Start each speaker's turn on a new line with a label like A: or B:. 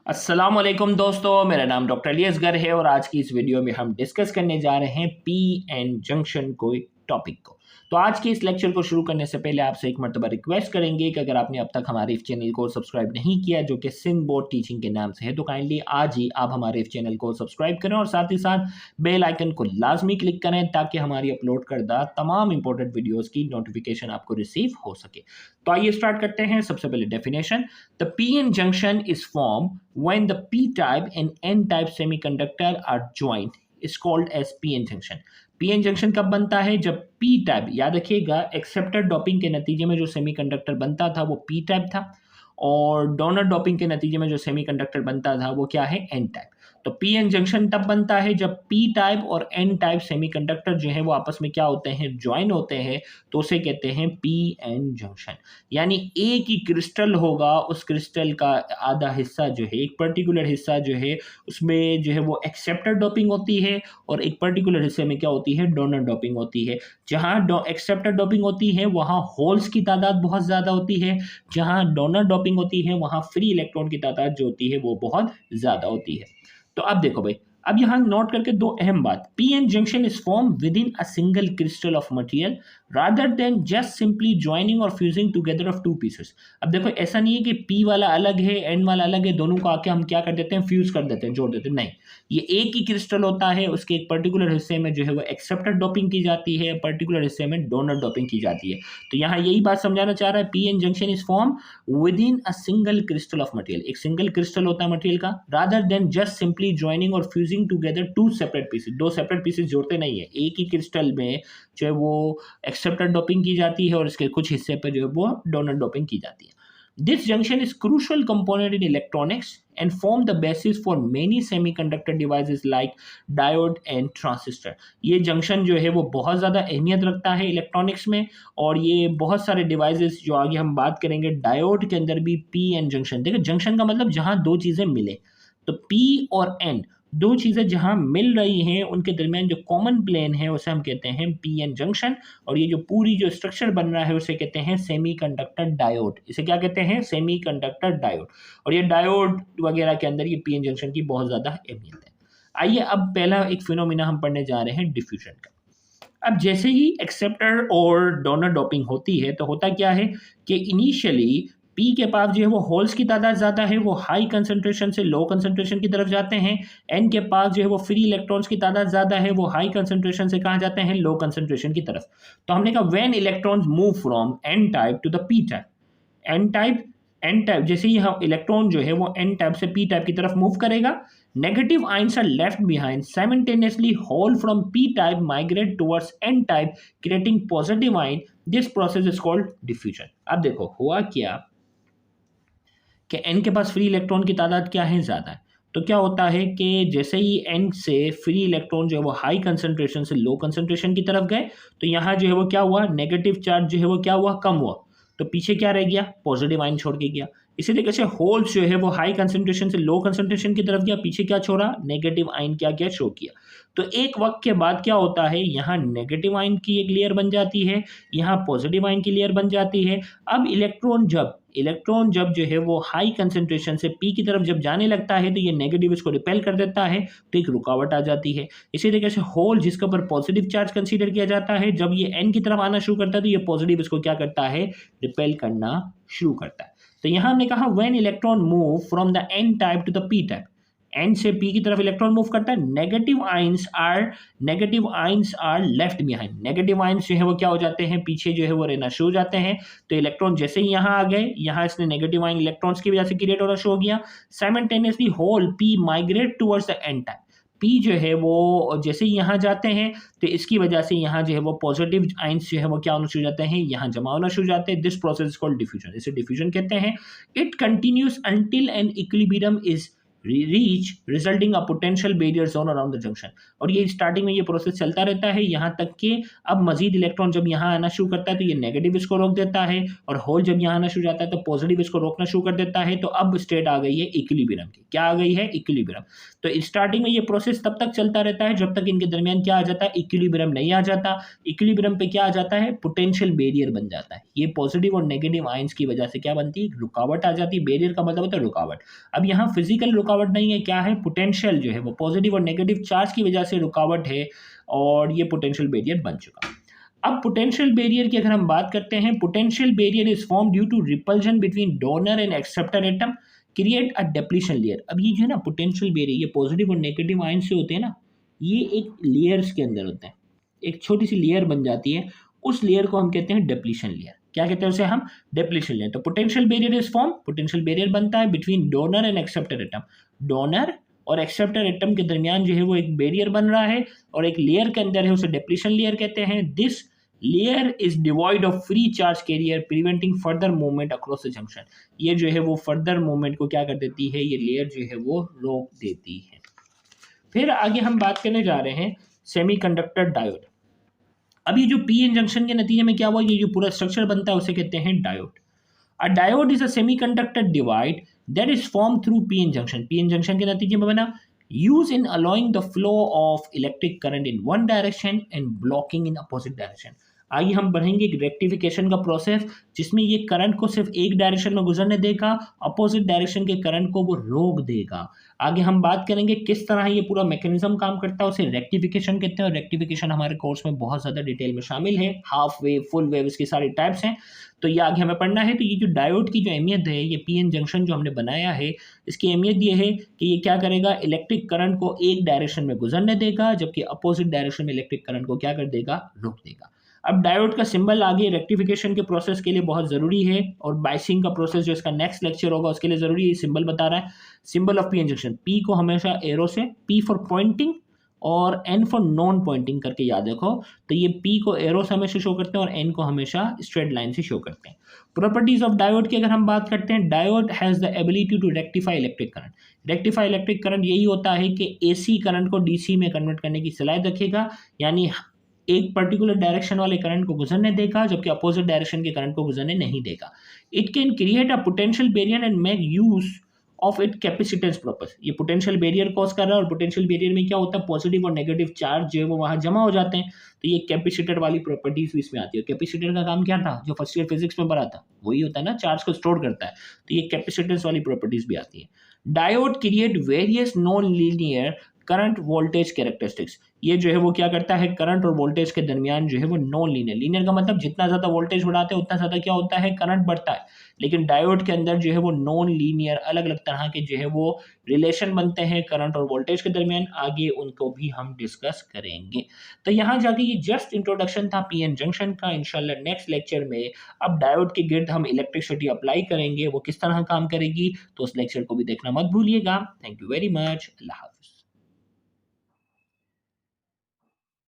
A: अस्सलाम वालेकुम दोस्तों, मेरा नाम डॉक्टर अली असगर है और आज की इस वीडियो में हम डिस्कस करने जा रहे हैं पी एन जंक्शन कोई टॉपिक को। तो आज के इस लेक्चर को शुरू करने से पहले आपसे एक मर्तबा रिक्वेस्ट करेंगे कि अगर आपने अब तक हमारे इस चैनल को सब्सक्राइब नहीं किया जो कि सिंध बोर्ड टीचिंग के नाम से है, तो काइंडली आज ही आप हमारे इस चैनल को सब्सक्राइब करें और साथ ही साथ बेल आइकन को लाजमी क्लिक करें ताकि हमारी अपलोड करदा तमाम इंपॉर्टेंट वीडियोज़ की नोटिफिकेशन आपको रिसीव हो सके। तो आइए स्टार्ट करते हैं। सबसे पहले definition, the P-N junction is formed when the p-type and n-type semiconductor are joined is called as p-n junction। p-n junction कब बनता है? जब p-type, याद रखिएगा, एक्सेप्टर डोपिंग के नतीजे में जो सेमीकंडक्टर बनता था वो p-type था और डोनर डोपिंग के नतीजे में जो सेमीकंडक्टर बनता था वो क्या है? n-type। तो पी-एन जंक्शन तब बनता है जब पी टाइप और एन टाइप सेमीकंडक्टर जो है वो आपस में क्या होते हैं? ज्वाइन होते हैं, तो उसे कहते हैं पी एन जंक्शन। यानी एक ही क्रिस्टल होगा, उस क्रिस्टल का आधा हिस्सा जो है, एक पर्टिकुलर हिस्सा जो है उसमें जो है वो एक्सेप्टर डोपिंग होती है और एक पर्टिकुलर हिस्से में क्या होती है? डोनर डोपिंग होती है। जहाँ एक्सेप्टर डोपिंग होती है वहाँ होल्स की तादाद बहुत ज़्यादा होती है, जहाँ डोनर डोपिंग होती है वहाँ फ्री इलेक्ट्रॉन की तादाद जो होती है वो बहुत ज़्यादा होती है। तो अब देखो भाई, अब यहाँ नोट करके दो अहम बात, P N junction is form within a single crystal of material rather than just simply joining और fusing together of two pieces. अब देखो, ऐसा नहीं है कि पी वाला अलग है एन वाला अलग है, दोनों को आके हम क्या कर देते हैं? फ्यूज कर देते हैं, जोड़ देते हैं। नहीं, ये एक ही क्रिस्टल होता है, उसके एक पर्टिकुलर हिस्से में जो है वो एक्सेप्टर डोपिंग की जाती है, पर्टिकुलर हिस्से में डोनर डोपिंग की जाती है। तो यहाँ यही बात समझाना चाह रहा है, P N junction is form within a single crystal of material, एक सिंगल क्रिस्टल होता है मटेरियल का, rather than just simply joining और fusing together two separate pieces. दो सेपरेट पीसेस जोड़ते नहीं है, एक ही क्रिस्टल में जो है वो एक्सेप्टर डोपिंग की जाती है और इसके कुछ हिस्से पर जो है वो डोनर डोपिंग की जाती है। This junction is crucial component in electronics and form the basis for many semiconductor devices like diode and transistor। ये जंक्शन जो है वो बहुत ज़्यादा अहमियत रखता है इलेक्ट्रॉनिक्स में और ये बहुत सारे डिवाइसेस जो आगे हम बात करेंगे, डायोड के अंदर भी पी एन जंक्शन। देखो, जंक्शन का मतलब जहाँ दो चीज़ें मिले, तो पी और एन दो चीज़ें जहाँ मिल रही हैं उनके दरमियान जो कॉमन प्लेन है उसे हम कहते हैं पी एन जंक्शन। और ये जो पूरी जो स्ट्रक्चर बन रहा है उसे कहते हैं सेमीकंडक्टर डायोड। इसे क्या कहते हैं? Semiconductor diode. और ये डायोड वगैरह के अंदर ये पी एन जंक्शन की बहुत ज़्यादा अहमियत है। आइए अब पहला एक फिनोमिना हम पढ़ने जा रहे हैं, डिफ्यूजन का। अब जैसे ही एक्सेप्टर और डोनर डोपिंग होती है तो होता क्या है कि इनिशियली पी के पास जो है वो होल्स की तादाद ज़्यादा है, वो हाई कंसंट्रेशन से लो कंसंट्रेशन की तरफ जाते हैं। एन के पास जो है वो फ्री इलेक्ट्रॉन्स की तादाद ज़्यादा है, वो हाई कंसंट्रेशन से कहाँ जाते हैं? लो कंसंट्रेशन की तरफ। तो हमने कहा when electrons move from N type to the P type, N type जैसे ही हम इलेक्ट्रॉन जो है वो एन टाइप से पी टाइप की तरफ मूव करेगा, negative ions are left behind simultaneously, hole from P type migrate towards N type creating positive ion. This process is called diffusion. अब देखो हुआ क्या कि एन के पास फ्री इलेक्ट्रॉन की तादाद क्या है? ज़्यादा है। तो क्या होता है कि जैसे ही एन से फ्री इलेक्ट्रॉन जो है वो हाई कंसंट्रेशन से लो कंसंट्रेशन की तरफ गए, तो यहाँ जो है वो क्या हुआ? नेगेटिव चार्ज जो है वो क्या हुआ? कम हुआ। तो पीछे क्या रह गया? पॉजिटिव आयन छोड़ के गया। इसी तरीके से होल्स जो है वो हाई कंसंट्रेशन से लो कंसंट्रेशन की तरफ गया, पीछे क्या छोड़ा? नेगेटिव आयन क्या किया? शो किया। तो एक वक्त के बाद क्या होता है, यहाँ नेगेटिव आयन की एक लेयर बन जाती है, यहाँ पॉजिटिव आयन की लेयर बन जाती है। अब इलेक्ट्रॉन जब जो है वो हाई कंसंट्रेशन से पी की तरफ जब जाने लगता है तो ये नेगेटिव इसको रिपेल कर देता है, तो एक रुकावट आ जाती है। इसी तरीके से होल जिसके ऊपर पॉजिटिव चार्ज कंसीडर किया जाता है, जब ये एन की तरफ आना शुरू करता है तो ये पॉजिटिव इसको क्या करता है? रिपेल करना शुरू करता है। तो यहाँ हमने कहा when electron move from the N type to the P type, N से पी की तरफ इलेक्ट्रॉन मूव करता है, negative ions are left behind. Negative ions जो है वो क्या हो जाते हैं? पीछे जो है वो रहना शुरू हो जाते हैं। तो इलेक्ट्रॉन जैसे ही यहाँ आ गए, यहाँ इसने नेगेटिव आयन इलेक्ट्रॉन्स की वजह से क्रिएट होना शुरू हो गया। Simultaneously hole P migrate towards the N type, P जो है वो जैसे ही यहाँ जाते हैं तो इसकी वजह से यहाँ जो है वो पॉजिटिव आयंस जो है वो क्या होना शुरू हो जाते हैं? यहाँ जमा होना शुरू हो जाते हैं। This process is called diffusion. इसे डिफ्यूजन कहते हैं। It continuous until an equilibrium is reach resulting a potential barrier zone around the junction। और ये स्टार्टिंग में ये प्रोसेस चलता रहता है यहाँ तक कि अब मजीद इलेक्ट्रॉन जब यहाँ आना शुरू करता है तो ये नेगेटिव इसको रोक देता है, और होल जब यहाँ आना शुरू जाता है तो पॉजिटिव इसको रोकना शुरू कर देता है। तो अब स्टेट आ गई है इक्विलिब्रियम की। क्या आ गई है? इक्विलिब्रियम। तो स्टार्टिंग में ये प्रोसेस तब तक चलता रहता है जब तक इनके दरमियान क्या आ जाता है? इक्विलिब्रियम नहीं आ जाता। इक्विलिब्रियम पे क्या आ जाता है? पोटेंशियल बैरियर बन जाता है। ये पॉजिटिव और नेगेटिव आयंस की वजह से क्या बनती है? रुकावट आ जाती है। बैरियर का मतलब होता है रुकावट। अब यहाँ फिजिकल रुकावट नहीं है, क्या है? पोटेंशियल जो है वो पॉजिटिव और नेगेटिव चार्ज की वजह से रुकावट है, और ये पोटेंशियल बैरियर बन चुका। अब पोटेंशियल बैरियर की अगर हम बात करते हैं, potential barrier is form due to repulsion between donor and acceptor atom create a depletion layer. अब ये जो है ना पोटेंशियल बैरियर, ये पॉजिटिव और नेगेटिव आयन से होते हैं ना, ये एक लेयर्स के अंदर होते हैं, एक छोटी सी लेयर बन जाती है, उस लेयर को हम कहते हैं डिप्लीशन लेयर। क्या कहते हैं उसे हम? Depletion layer. तो potential barrier is form, potential barrier बनता है between donor and acceptor atom. Donor और एक्सेप्टर एटम के दरमियान जो है वो एक बैरियर बन रहा है, और एक लेयर के अंदर है, उसे डिप्लीशन लेयर कहते हैं। This layer is devoid of free charge carrier preventing further movement across the junction. ये जो है वो फर्दर मूवमेंट को क्या कर देती है? ये लेयर जो है वो रोक देती है। फिर आगे हम बात करने जा रहे हैं सेमीकंडक्टर डायोड। अब ये जो पी एन जंक्शन के नतीजे में क्या हुआ, ये जो पूरा स्ट्रक्चर बनता है उसे कहते हैं diode. A diode is a semiconductor device that is form through P N junction. P N junction के नतीजे में बना use in allowing the flow of electric current in one direction and blocking in opposite direction. आइए हम बढ़ेंगे rectification का process, जिसमें ये करंट को सिर्फ एक डायरेक्शन में गुजरने देगा, अपोजिट डायरेक्शन के करंट को वो रोक देगा। आगे हम बात करेंगे किस तरह ये पूरा मैकेनिज्म काम करता है, उसे रेक्टिफिकेशन कहते हैं। और रेक्टिफिकेशन हमारे कोर्स में बहुत ज़्यादा डिटेल में शामिल है, हाफ वेव, फुल वेव, इसकी सारी टाइप्स हैं, तो ये आगे हमें पढ़ना है। तो ये जो डायोड की जो अहमियत है, ये पी एन जंक्शन जो हमने बनाया है, इसकी अहमियत ये है कि ये क्या करेगा? इलेक्ट्रिक करंट को एक डायरेक्शन में गुजरने देगा, जबकि अपोजिट डायरेक्शन में इलेक्ट्रिक करंट को क्या कर देगा? रोक देगा। अब डायोड का सिंबल आगे रेक्टिफिकेशन के प्रोसेस के लिए बहुत ज़रूरी है, और बाइसिंग का प्रोसेस जो इसका नेक्स्ट लेक्चर होगा उसके लिए ज़रूरी है। सिंबल बता रहा है, symbol of P injection. P को हमेशा एरो से, पी फॉर पॉइंटिंग और एन फॉर नॉन पॉइंटिंग करके याद रखो। तो ये पी को एरो से हमेशा शो करते हैं और एन को हमेशा स्ट्रेट लाइन से शो करते हैं। प्रॉपर्टीज ऑफ डायोड की अगर हम बात करते हैं, diode has the ability to rectify electric current. Rectify electric current यही होता है कि एसी करंट को डीसी में कन्वर्ट करने की सलाहियत रखेगा, यानी एक पर्टिकुलर डायरेक्शन वाले करंट को गुजरने देगा, जबकि अपोजिट डायरेक्शन के करंट को गुजरने नहीं देगा। It can create a potential barrier and make use of it capacitance purpose. ये पोटेंशियल बैरियर कॉज कर रहा है, और पोटेंशियल बैरियर में क्या होता है? पॉजिटिव और नेगेटिव चार्ज जो है वो वहाँ जमा हो जाते हैं, तो ये कैपेसिटर वाली प्रॉपर्टीज भी इसमें आती है। कैपेसिटर का काम क्या था? जो फर्स्ट ईयर फिजिक्स में पढ़ा था वही होता है ना, चार्ज को स्टोर करता है, तो ये कैपेसिटेंस वाली प्रॉपर्टीज भी आती है। Diode create various non linear current voltage characteristics. ये जो है वो क्या करता है? करंट और वोल्टेज के दरमियान जो है वो नॉन लीनियर, लीनियर का मतलब जितना ज़्यादा वोल्टेज बढ़ाते हैं उतना ज़्यादा क्या होता है? करंट बढ़ता है। लेकिन डायोड के अंदर जो है वो नॉन लीनियर अलग अलग तरह के जो है वो रिलेशन बनते हैं करंट और वोल्टेज के दरमियान, आगे उनको भी हम डिस्कस करेंगे। तो यहाँ जाके ये जस्ट इंट्रोडक्शन था पी एन जंक्शन का। इंशाल्लाह नेक्स्ट लेक्चर में अब डायोड के गिर्द हम इलेक्ट्रिसिटी अप्लाई करेंगे, वो किस तरह काम करेगी, तो उस लेक्चर को भी देखना मत भूलिएगा। Thank you very much. Allah.